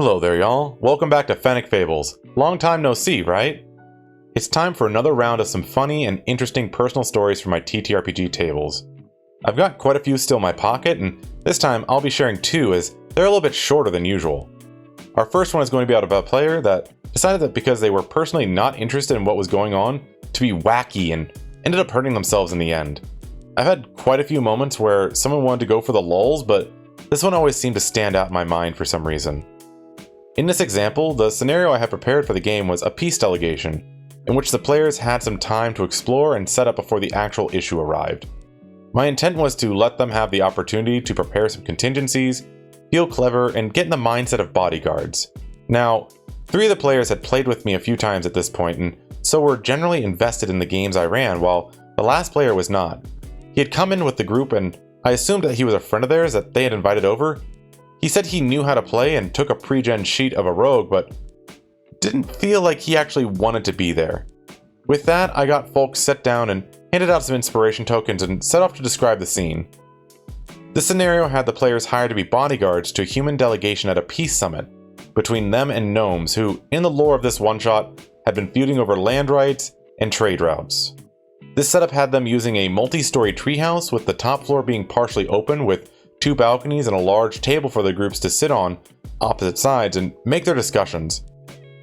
Hello there, y'all. Welcome back to Fennec Fables. Long time no see, right? It's time for another round of some funny and interesting personal stories from my TTRPG tables. I've got quite a few still in my pocket, and this time I'll be sharing two as they're a little bit shorter than usual. Our first one is going to be out of a player that decided that because they were personally not interested in what was going on, to be wacky and ended up hurting themselves in the end. I've had quite a few moments where someone wanted to go for the lulz, but this one always seemed to stand out in my mind for some reason. In this example, the scenario I had prepared for the game was a peace delegation, in which the players had some time to explore and set up before the actual issue arrived. My intent was to let them have the opportunity to prepare some contingencies, feel clever, and get in the mindset of bodyguards. Now, 3 of the players had played with me a few times at this point, and so were generally invested in the games I ran, while the last player was not. He had come in with the group, and I assumed that he was a friend of theirs that they had invited over. He said he knew how to play and took a pre-gen sheet of a rogue, but didn't feel like he actually wanted to be there. With that, I got folks set down and handed out some inspiration tokens and set off to describe the scene. This scenario had the players hired to be bodyguards to a human delegation at a peace summit between them and gnomes who, in the lore of this one-shot, had been feuding over land rights and trade routes. This setup had them using a multi-story treehouse with the top floor being partially open with 2 balconies and a large table for the groups to sit on opposite sides and make their discussions.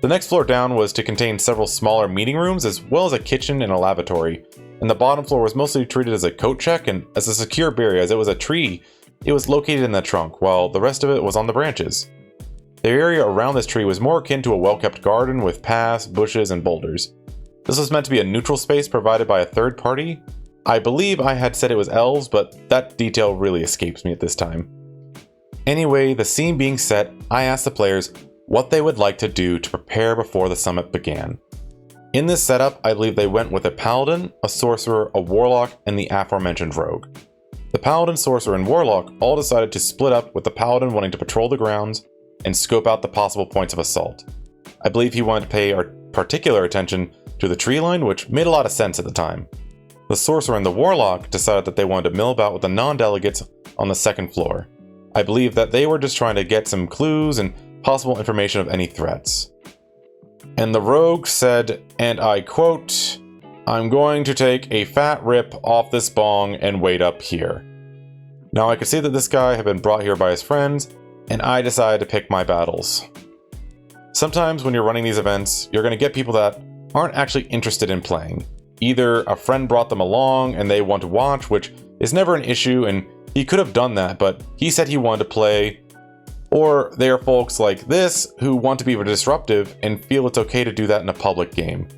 The next floor down was to contain several smaller meeting rooms as well as a kitchen and a lavatory, and the bottom floor was mostly treated as a coat check and as a secure barrier as it was a tree. It was located in the trunk while the rest of it was on the branches. The area around this tree was more akin to a well-kept garden with paths, bushes, and boulders. This was meant to be a neutral space provided by a third party. I believe I had said it was elves, but that detail really escapes me at this time. Anyway, the scene being set, I asked the players what they would like to do to prepare before the summit began. In this setup, I believe they went with a paladin, a sorcerer, a warlock, and the aforementioned rogue. The paladin, sorcerer, and warlock all decided to split up, with the paladin wanting to patrol the grounds and scope out the possible points of assault. I believe he wanted to pay particular attention to the tree line, which made a lot of sense at the time. The sorcerer and the warlock decided that they wanted to mill about with the non-delegates on the second floor. I believe that they were just trying to get some clues and possible information of any threats. And the rogue said, and I quote, "I'm going to take a fat rip off this bong and wait up here." Now I could see that this guy had been brought here by his friends, and I decided to pick my battles. Sometimes when you're running these events, you're going to get people that aren't actually interested in playing. Either a friend brought them along and they want to watch, which is never an issue, and he could have done that, but he said he wanted to play. Or they are folks like this who want to be disruptive and feel it's okay to do that in a public game.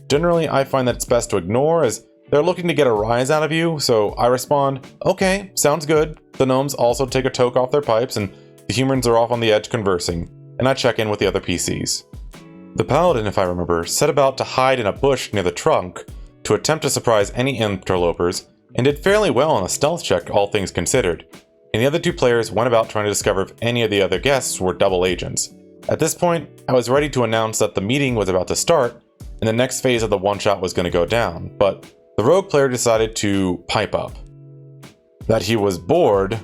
Generally, I find that it's best to ignore as they're looking to get a rise out of you, so I respond, "Okay, sounds good." The gnomes also take a toke off their pipes and the humans are off on the edge conversing, and I check in with the other PCs. The paladin, if I remember, set about to hide in a bush near the trunk to attempt to surprise any interlopers, and did fairly well on a stealth check, all things considered. And the other 2 players went about trying to discover if any of the other guests were double agents. At this point, I was ready to announce that the meeting was about to start, and the next phase of the one-shot was going to go down, but the rogue player decided to pipe up. That he was bored,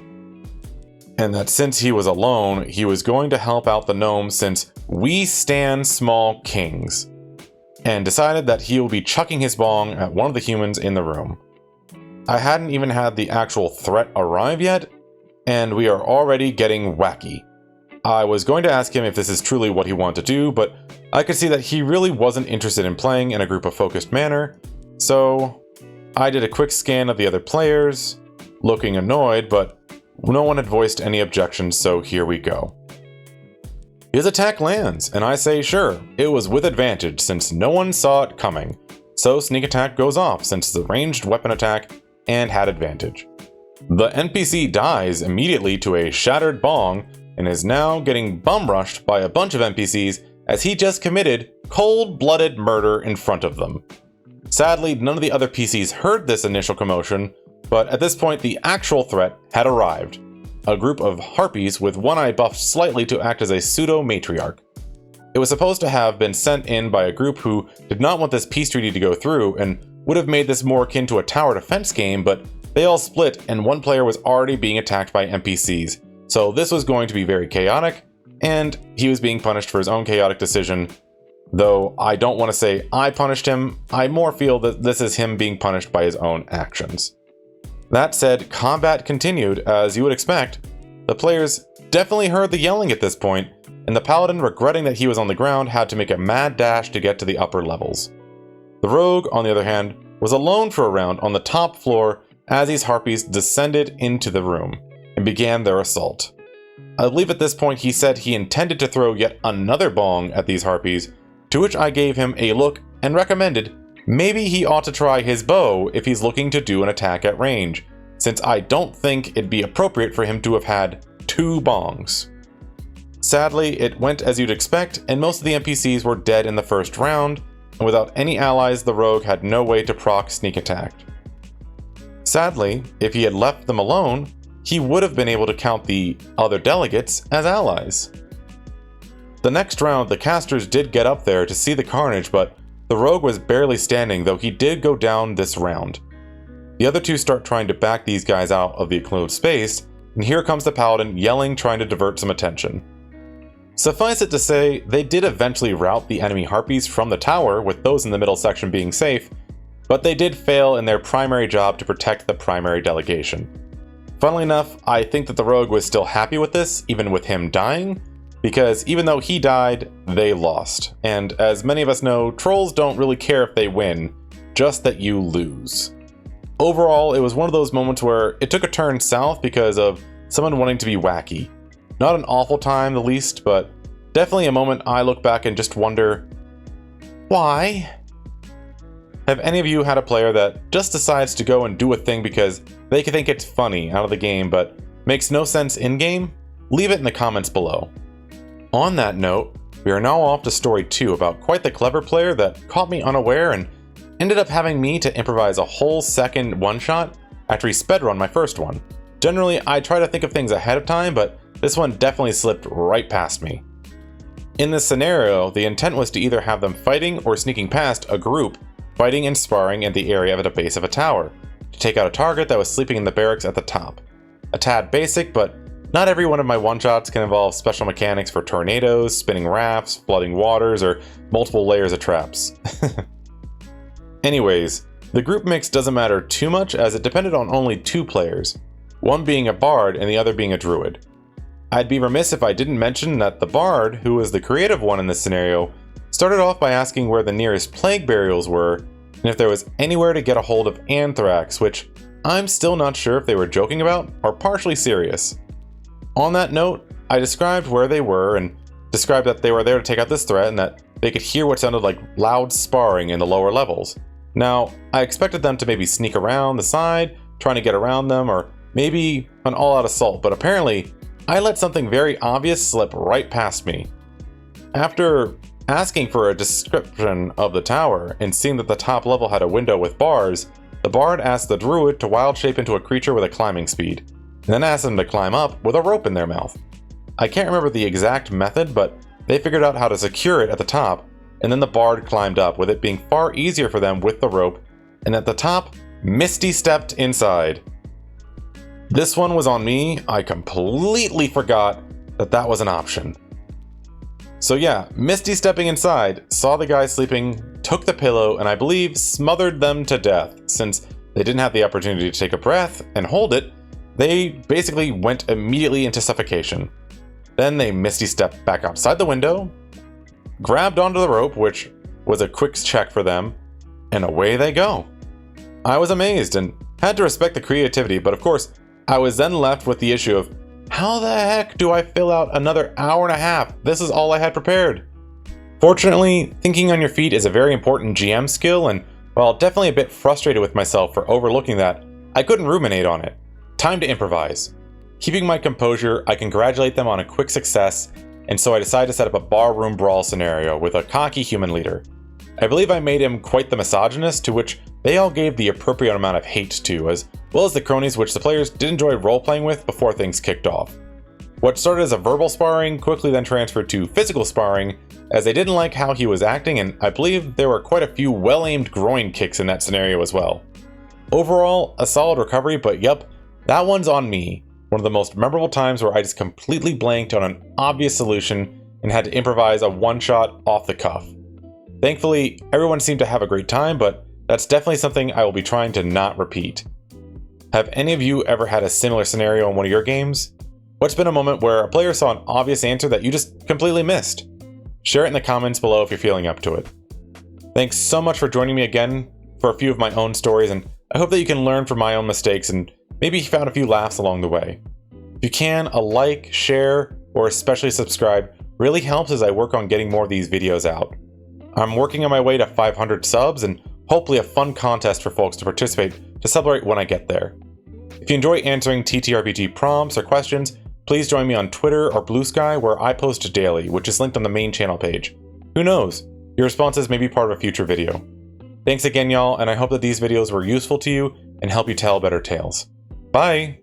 and that since he was alone, he was going to help out the gnomes since we stand small kings, and decided that he will be chucking his bong at one of the humans in the room. I hadn't even had the actual threat arrive yet, and we are already getting wacky. I was going to ask him if this is truly what he wanted to do, but I could see that he really wasn't interested in playing in a group of focused manner, so I did a quick scan of the other players, looking annoyed, but no one had voiced any objections, so here we go. His attack lands, and I say sure, it was with advantage since no one saw it coming. So sneak attack goes off since it's a ranged weapon attack and had advantage. The NPC dies immediately to a shattered bong and is now getting bum rushed by a bunch of NPCs as he just committed cold-blooded murder in front of them. Sadly, none of the other PCs heard this initial commotion, but at this point the actual threat had arrived. A group of harpies with one eye buffed slightly to act as a pseudo-matriarch. It was supposed to have been sent in by a group who did not want this peace treaty to go through and would have made this more akin to a tower defense game, but they all split and one player was already being attacked by NPCs, so this was going to be very chaotic, and he was being punished for his own chaotic decision. Though I don't want to say I punished him, I more feel that this is him being punished by his own actions. That said, combat continued as you would expect. The players definitely heard the yelling at this point, and the paladin, regretting that he was on the ground, had to make a mad dash to get to the upper levels. The rogue, on the other hand, was alone for a round on the top floor as these harpies descended into the room and began their assault. I believe at this point he said he intended to throw yet another bong at these harpies, to which I gave him a look and recommended maybe he ought to try his bow if he's looking to do an attack at range, since I don't think it'd be appropriate for him to have had 2 bongs. Sadly, it went as you'd expect, and most of the NPCs were dead in the first round, and without any allies, the rogue had no way to proc sneak attack. Sadly, if he had left them alone, he would have been able to count the other delegates as allies. The next round, the casters did get up there to see the carnage, but the rogue was barely standing, though he did go down this round. The other 2 start trying to back these guys out of the enclosed space, and here comes the paladin yelling, trying to divert some attention. Suffice it to say, they did eventually rout the enemy harpies from the tower, with those in the middle section being safe, but they did fail in their primary job to protect the primary delegation. Funnily enough, I think that the rogue was still happy with this, even with him dying, because even though he died, they lost. And as many of us know, trolls don't really care if they win, just that you lose. Overall, it was one of those moments where it took a turn south because of someone wanting to be wacky. Not an awful time, the least, but definitely a moment I look back and just wonder, why? Have any of you had a player that just decides to go and do a thing because they think it's funny out of the game but makes no sense in-game? Leave it in the comments below. On that note, we are now off to story 2 about quite the clever player that caught me unaware and ended up having me to improvise a whole second one-shot after he sped-run my first one. Generally, I try to think of things ahead of time, but this one definitely slipped right past me. In this scenario, the intent was to either have them fighting or sneaking past a group fighting and sparring in the area at the base of a tower, to take out a target that was sleeping in the barracks at the top. A tad basic, but not every one of my one-shots can involve special mechanics for tornadoes, spinning rafts, flooding waters, or multiple layers of traps. Anyways, the group mix doesn't matter too much as it depended on only 2 players, one being a bard and the other being a druid. I'd be remiss if I didn't mention that the bard, who was the creative one in this scenario, started off by asking where the nearest plague burials were, and if there was anywhere to get a hold of anthrax, which I'm still not sure if they were joking about or partially serious. On that note, I described where they were and described that they were there to take out this threat and that they could hear what sounded like loud sparring in the lower levels. Now, I expected them to maybe sneak around the side, trying to get around them, or maybe an all-out assault, but apparently I let something very obvious slip right past me. After asking for a description of the tower and seeing that the top level had a window with bars, the bard asked the druid to wild shape into a creature with a climbing speed, and then asked them to climb up with a rope in their mouth. I can't remember the exact method, but they figured out how to secure it at the top, and then the bard climbed up, with it being far easier for them with the rope, and at the top, Misty stepped inside. This one was on me. I completely forgot that that was an option. So yeah, Misty stepping inside, saw the guy sleeping, took the pillow, and I believe smothered them to death. Since they didn't have the opportunity to take a breath and hold it, they basically went immediately into suffocation. Then they Misty stepped back outside the window, grabbed onto the rope, which was a quick check for them, and away they go. I was amazed and had to respect the creativity, but of course, I was then left with the issue of, how the heck do I fill out another hour and a half? This is all I had prepared. Fortunately, thinking on your feet is a very important GM skill, and while definitely a bit frustrated with myself for overlooking that, I couldn't ruminate on it. Time to improvise. Keeping my composure, I congratulate them on a quick success, and so I decided to set up a barroom brawl scenario with a cocky human leader. I believe I made him quite the misogynist, to which they all gave the appropriate amount of hate to, as well as the cronies which the players did enjoy role-playing with before things kicked off. What started as a verbal sparring quickly then transferred to physical sparring, as they didn't like how he was acting, and I believe there were quite a few well-aimed groin kicks in that scenario as well. Overall, a solid recovery, but yep, that one's on me. one of the most memorable times where I just completely blanked on an obvious solution and had to improvise a one-shot off the cuff. Thankfully, everyone seemed to have a great time, but that's definitely something I will be trying to not repeat. Have any of you ever had a similar scenario in one of your games? What's been a moment where a player saw an obvious answer that you just completely missed? Share it in the comments below if you're feeling up to it. Thanks so much for joining me again for a few of my own stories, and I hope that you can learn from my own mistakes and maybe you found a few laughs along the way. If you can, a like, share, or especially subscribe really helps as I work on getting more of these videos out. I'm working on my way to 500 subs and hopefully a fun contest for folks to participate to celebrate when I get there. If you enjoy answering TTRPG prompts or questions, please join me on Twitter or Blue Sky where I post daily, which is linked on the main channel page. Who knows? Your responses may be part of a future video. Thanks again, y'all, and I hope that these videos were useful to you and help you tell better tales. Bye!